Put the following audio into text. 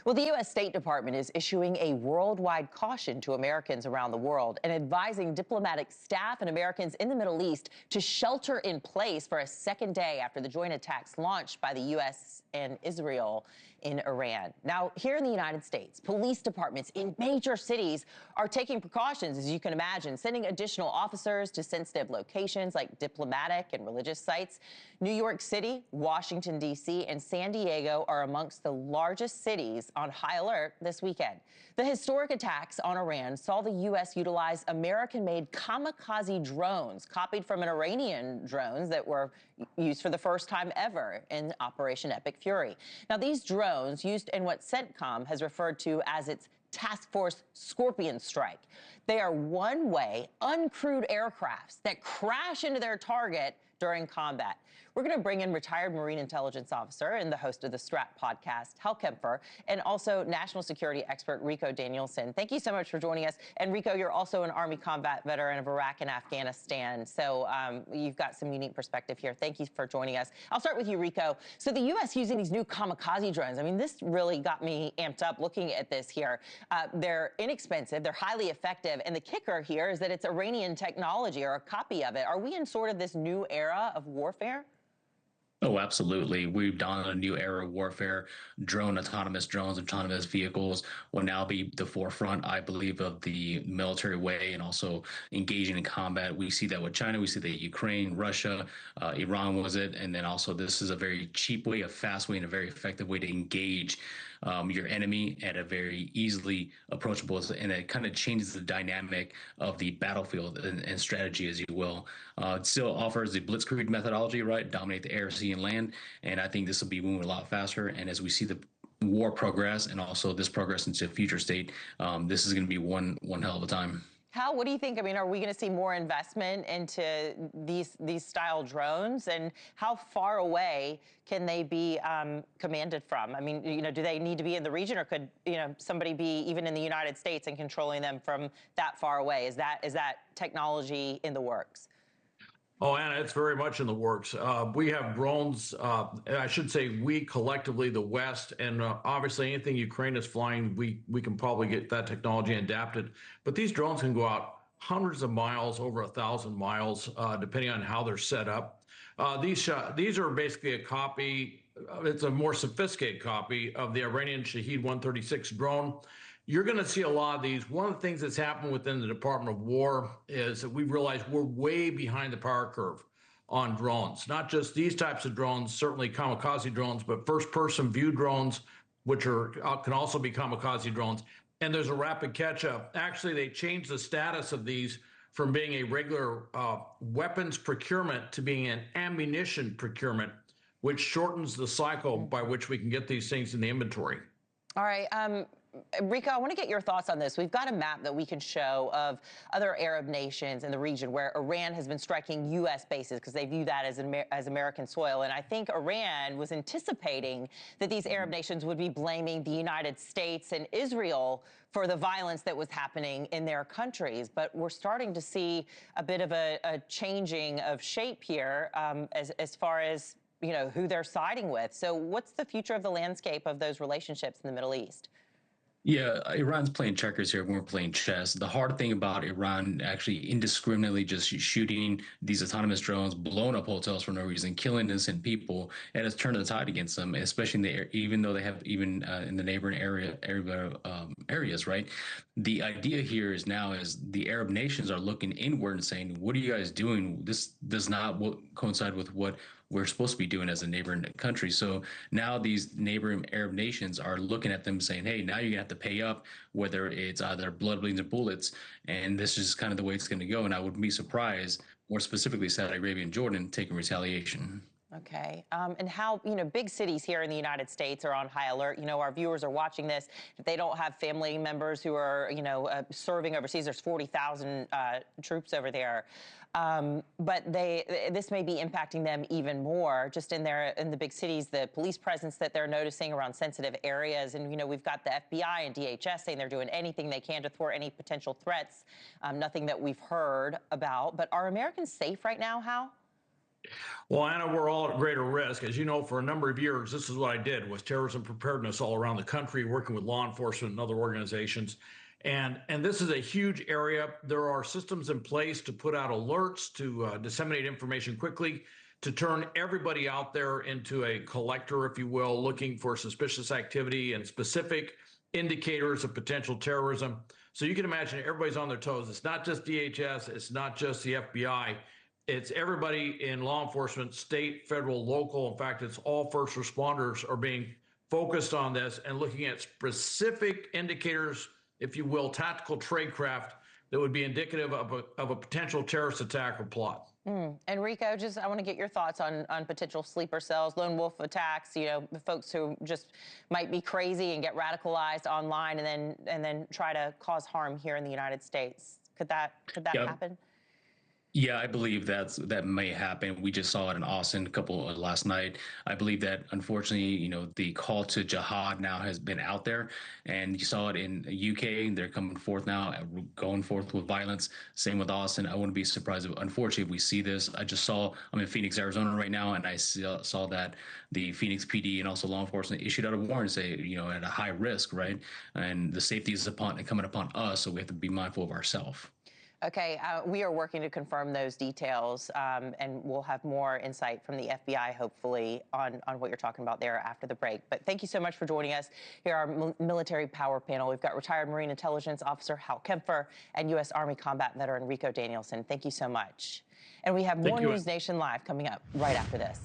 Well, the U.S. State Department is issuing a worldwide caution to Americans around the world and advising diplomatic staff and Americans in the Middle East to shelter in place for a second day after the joint attacks launched by the U.S. and Israel in Iran. Now, here in the United States, police departments in major cities are taking precautions, as you can imagine, sending additional officers to sensitive locations like diplomatic and religious sites. New York City, Washington, D.C., and San Diego are amongst the largest cities on high alert this weekend. The historic attacks on Iran saw the U.S. utilize American-made kamikaze drones copied from an Iranian drones that were used for the first time ever in Operation Epic Fury. Now, these drones, used in what CENTCOM has referred to as its Task Force Scorpion Strike. They are one-way, uncrewed aircrafts that crash into their target during combat. We're going to bring in retired Marine Intelligence Officer and the host of the Strat podcast, Hal Kempfer, and also national security expert Rico Danielson. Thank you so much for joining us. And Rico, you're also an Army combat veteran of Iraq and Afghanistan, so you've got some unique perspective here. Thank you for joining us. I'll start with you, Rico. So the U.S. using these new kamikaze drones, I mean, this really got me amped up looking at this here. They're inexpensive, they're highly effective, and the kicker here is that it's Iranian technology or a copy of it. Are we in sort of this new era of warfare? Oh, absolutely. We've done a new era of warfare. Autonomous drones, autonomous vehicles will now be the forefront, I believe, of the military way and also engaging in combat. We see that with China. We see that Ukraine, Russia, Iran was it. And then also this is a very cheap way, a fast way, and a very effective way to engage your enemy at a very easily approachable, and it kind of changes the dynamic of the battlefield and strategy, as you will. It still offers the blitzkrieg methodology, right? Dominate the air, sea, and land. And I think this will be moving a lot faster. And as we see the war progress and also this progress into future state, this is going to be one hell of a time. Hal, what do you think? I mean, are we going to see more investment into these style drones, and how far away can they be commanded from? I mean, do they need to be in the region, or could, somebody be even in the United States and controlling them from that far away? Is that technology in the works? Oh, Anna, it's very much in the works. We have drones, I should say we collectively, the West, and obviously anything Ukraine is flying, we can probably get that technology adapted. But these drones can go out hundreds of miles, over 1,000 miles, depending on how they're set up. These are basically a copy, it's a more sophisticated copy of the Iranian Shahed 136 drone. You're going to see a lot of these. One of the things that's happened within the Department of War is that we've realized we're way behind the power curve on drones. Not just these types of drones, certainly kamikaze drones, but first-person view drones, which can also be kamikaze drones. And there's a rapid catch-up. Actually, they changed the status of these from being a regular weapons procurement to being an ammunition procurement, which shortens the cycle by which we can get these things in the inventory. All right. Rico, I want to get your thoughts on this. We've got a map that we can show of other Arab nations in the region where Iran has been striking U.S. bases because they view that as American soil. And I think Iran was anticipating that these Arab nations would be blaming the United States and Israel for the violence that was happening in their countries. But we're starting to see a bit of a changing of shape here as far as who they're siding with. So what's the future of the landscape of those relationships in the Middle East? Yeah, Iran's playing checkers here. We're playing chess. The hard thing about Iran actually indiscriminately just shooting these autonomous drones, blowing up hotels for no reason, killing innocent people, and it's turned the tide against them, especially in the air, even though they have in the neighboring areas, right? The idea here is the Arab nations are looking inward and saying, "What are you guys doing? This does not coincide with what we're supposed to be doing as a neighboring country." So now these neighboring Arab nations are looking at them saying, hey, now you're gonna have to pay up, whether it's either blood, bleeds, or bullets. And this is kind of the way it's going to go. And I would be surprised, more specifically Saudi Arabia and Jordan, taking retaliation. Okay. And how, big cities here in the United States are on high alert. Our viewers are watching this. If they don't have family members who are, serving overseas, there's 40,000 troops over there. But this may be impacting them even more just in the big cities, the police presence that they're noticing around sensitive areas. And, we've got the FBI and DHS saying they're doing anything they can to thwart any potential threats. Nothing that we've heard about. But are Americans safe right now, Hal? Well, Anna, we're all at greater risk. As you know, for a number of years, this is what I did was terrorism preparedness all around the country, working with law enforcement and other organizations. And this is a huge area. There are systems in place to put out alerts, to disseminate information quickly, to turn everybody out there into a collector, if you will, looking for suspicious activity and specific indicators of potential terrorism. So you can imagine everybody's on their toes. It's not just DHS, it's not just the FBI. It's everybody in law enforcement, state, federal, local. In fact, it's all first responders are being focused on this and looking at specific indicators, if you will, tactical tradecraft that would be indicative of a potential terrorist attack or plot. Enrico, I want to get your thoughts on potential sleeper cells, lone wolf attacks. You know, the folks who just might be crazy and get radicalized online, and then try to cause harm here in the United States. Could that Yeah. happen? Yeah, I believe that may happen. We just saw it in Austin last night. I believe that unfortunately, the call to jihad now has been out there, and you saw it in UK. They're coming forth now, going forth with violence. Same with Austin. I wouldn't be surprised if, unfortunately, if we see this. I'm in Phoenix, Arizona right now, and I saw that the Phoenix PD and also law enforcement issued out a warrant, say, at a high risk, right? And the safety is coming upon us, so we have to be mindful of ourselves. Okay, we are working to confirm those details, and we'll have more insight from the FBI, hopefully, on what you're talking about there after the break. But thank you so much for joining us here, our military power panel. We've got retired Marine Intelligence Officer Hal Kempfer and U.S. Army combat veteran Rico Danielson. Thank you so much. And we have more News Nation Live coming up right after this.